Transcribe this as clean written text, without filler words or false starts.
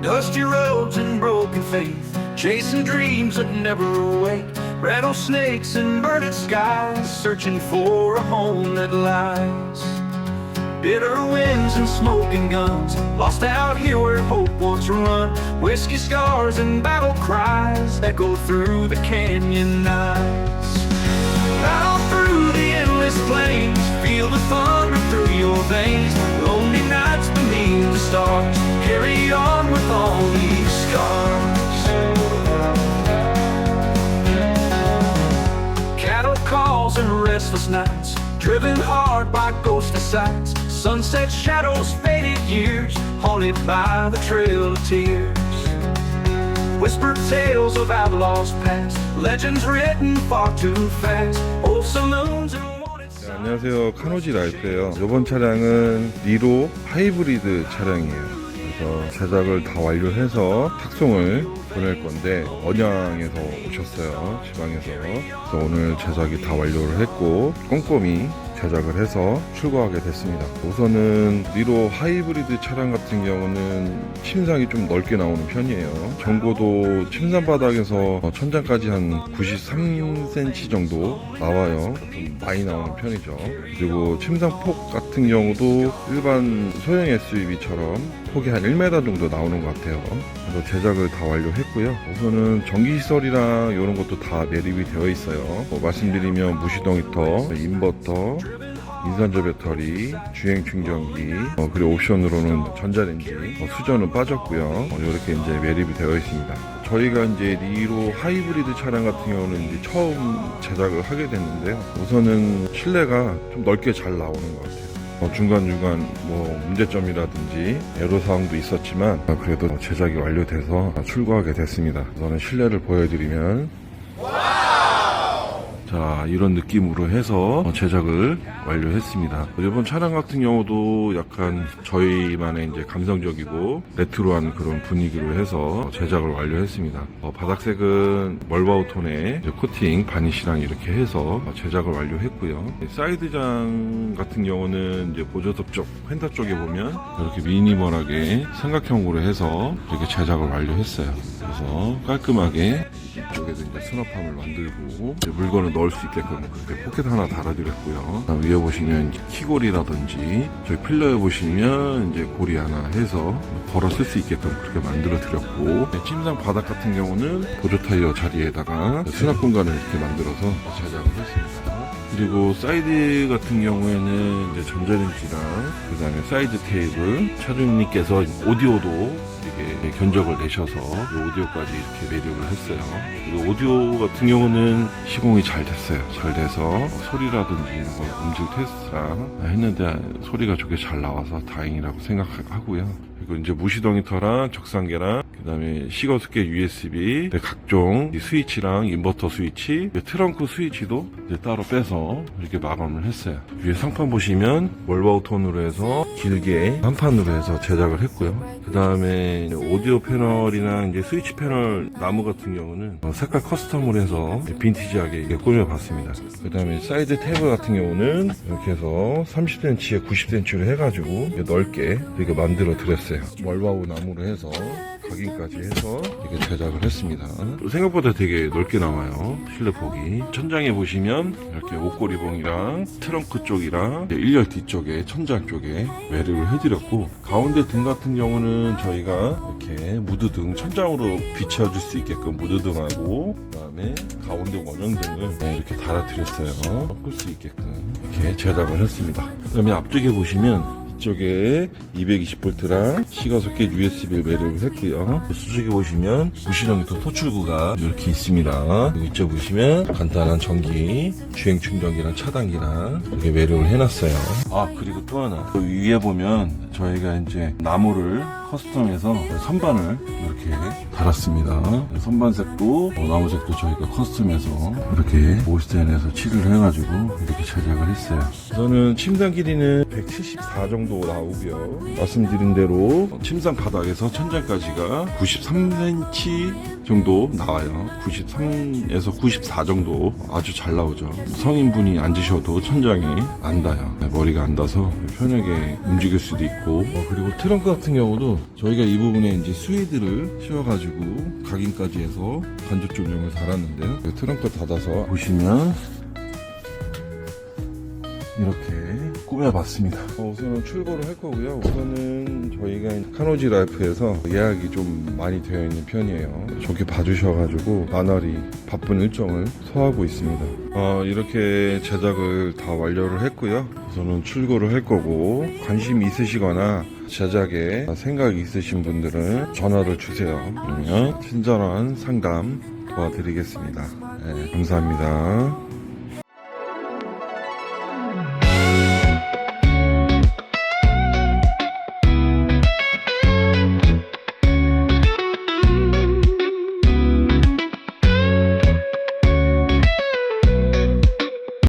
Dusty roads and broken faith, chasing dreams that never awake. Rattlesnakes and burning skies, searching for a home that lies. Bitter winds and smoking guns, lost out here where hope once run. Whiskey scars and battle cries echo through the canyon nights. Out through the endless plains, feel the thunder through your veins. Lonely nights beneath the stars, carry on with all these scars. Cattle calls and restless nights, driven hard by ghostly sights. Sunset shadows, faded years, haunted by the trail of tears. Whispered tales of outlaws past, legends written far too fast. Old saloons and wanted 네, 안녕하세요, 카노지 라이프예요. 이번 차량은 니로 하이브리드 차량이에요. 그래서 제작을 다 완료해서 탁송을 보낼 건데 언양에서 오셨어요, 지방에서. 그래서 오늘 제작이 다 완료를 했고 꼼꼼히 제작을 해서 출고하게 됐습니다. 우선은 니로 하이브리드 차량 같은 경우는 침상이 좀 넓게 나오는 편이에요. 전고도 침상 바닥에서 천장까지 한 93cm 정도 나와요. 좀 많이 나오는 편이죠. 그리고 침상 폭 같은 경우도 일반 소형 SUV처럼 폭이 한 1m 정도 나오는 것 같아요. 그래서 제작을 다 완료했고요. 우선은 전기시설이랑 이런 것도 다 매립이 되어 있어요. 말씀드리면 무시동 히터, 인버터, 인산저 배터리, 주행 충전기, 그리고 옵션으로는 전자레인지, 수전은 빠졌고요. 이렇게 이제 매립이 되어 있습니다. 저희가 이제 니로 하이브리드 차량 같은 경우는 이제 처음 제작을 하게 됐는데요. 우선은 실내가 좀 넓게 잘 나오는 것 같아요. 중간중간 문제점이라든지 애로사항도 있었지만 그래도 제작이 완료돼서 출고하게 됐습니다. 우선은 실내를 보여드리면 자, 이런 느낌으로 해서 제작을 완료했습니다. 이번 차량 같은 경우도 약간 저희만의 이제 감성적이고 레트로한 그런 분위기로 해서 제작을 완료했습니다. 바닥색은 멀바우톤의 코팅 바니시랑 이렇게 해서 제작을 완료했고요. 사이드장 같은 경우는 이제 보조석 쪽, 펜타 쪽에 보면 이렇게 미니멀하게 삼각형으로 해서 이렇게 제작을 완료했어요. 그래서 깔끔하게 이쪽에도 이제 수납함을 만들고 이제 물건을 넣을 수 있게끔 그렇게 포켓 하나 달아드렸고요. 위에 보시면 키골이라든지 저희 필러에 보시면 이제 고리 하나 해서 걸어 쓸 수 있게끔 그렇게 만들어 드렸고, 침상 바닥 같은 경우는 보조 타이어 자리에다가 수납 공간을 이렇게 만들어서 제작을 했습니다. 그리고 사이드 같은 경우에는 이제 전자레인지랑 그 다음에 사이드 테이블, 차주님께서 오디오도 이렇게 견적을 내셔서 이 오디오까지 이렇게 매립을 했어요. 그리고 오디오 같은 경우는 시공이 잘 됐어요. 잘 돼서 소리라든지 음질 테스트랑 했는데 소리가 좋게 잘 나와서 다행이라고 생각하고요. 그리고 이제 무시동 히터랑 적상계랑 그 다음에 시거스켓 USB, 각종 스위치랑 인버터 스위치, 트렁크 스위치도 이제 따로 빼서 이렇게 마감을 했어요. 위에 상판 보시면 멀바우톤으로 해서 길게 한 판으로 해서 제작을 했고요. 그 다음에 오디오 패널이나 이제 스위치 패널 나무 같은 경우는 색깔 커스텀을 해서 빈티지하게 이렇게 꾸며봤습니다. 그 다음에 사이드 테이블 같은 경우는 이렇게 해서 30cm에 90cm로 해가지고 넓게 이렇게 만들어 드렸어요. 멀바우 나무로 해서 각인까지 해서 이렇게 제작을 했습니다. 생각보다 되게 넓게 나와요. 실내 폭이. 천장에 보시면 이렇게 옷걸이봉이랑 트렁크 쪽이랑 1열 뒤쪽에 천장 쪽에 매립을 해드렸고, 가운데 등 같은 경우는 저희가 이렇게 무드등 천장으로 비춰줄 수 있게끔 무드등하고 그 다음에 가운데 원형등을 이렇게 달아드렸어요. 끌 수 있게끔 이렇게 제작을 했습니다. 그 다음에 앞쪽에 보시면 이쪽에 220V랑 시가소켓 USB를 매립을 했고요. 수직에 보시면 무시동 히터 토출구가 이렇게 있습니다. 그리고 이쪽 보시면 간단한 전기, 주행 충전기랑 차단기랑 이렇게 매립을 해놨어요. 그리고 또 하나, 그 위에 보면 저희가 이제 나무를 커스텀해서 선반을 이렇게 달았습니다. 선반색도 나무색도 저희가 커스텀해서 이렇게 모스텐에서 칠을 해가지고 이렇게 제작을 했어요. 저는 침상 길이는 174 정도 나오고요. 말씀드린 대로 침상 바닥에서 천장까지가 93cm 정도 나와요. 93에서 94 정도 아주 잘 나오죠. 성인분이 앉으셔도 천장이 안 닿아요. 머리가 안 닿아서 편하게 움직일 수도 있고. 그리고 트렁크 같은 경우도 저희가 이 부분에 이제 스웨이드를 씌워가지고 각인까지 해서 간접 조명을 달았는데요. 트렁크 닫아서 보시면 이렇게 꾸며봤습니다. 우선은 출고를 할 거고요. 우선은 저희가 카노지 라이프에서 예약이 좀 많이 되어 있는 편이에요. 좋게 봐주셔가지고 나날이 바쁜 일정을 소화하고 있습니다. 이렇게 제작을 다 완료를 했고요. 우선은 출고를 할 거고, 관심 있으시거나 제작에 생각이 있으신 분들은 전화를 주세요. 그러면 친절한 상담 도와드리겠습니다. 네, 감사합니다.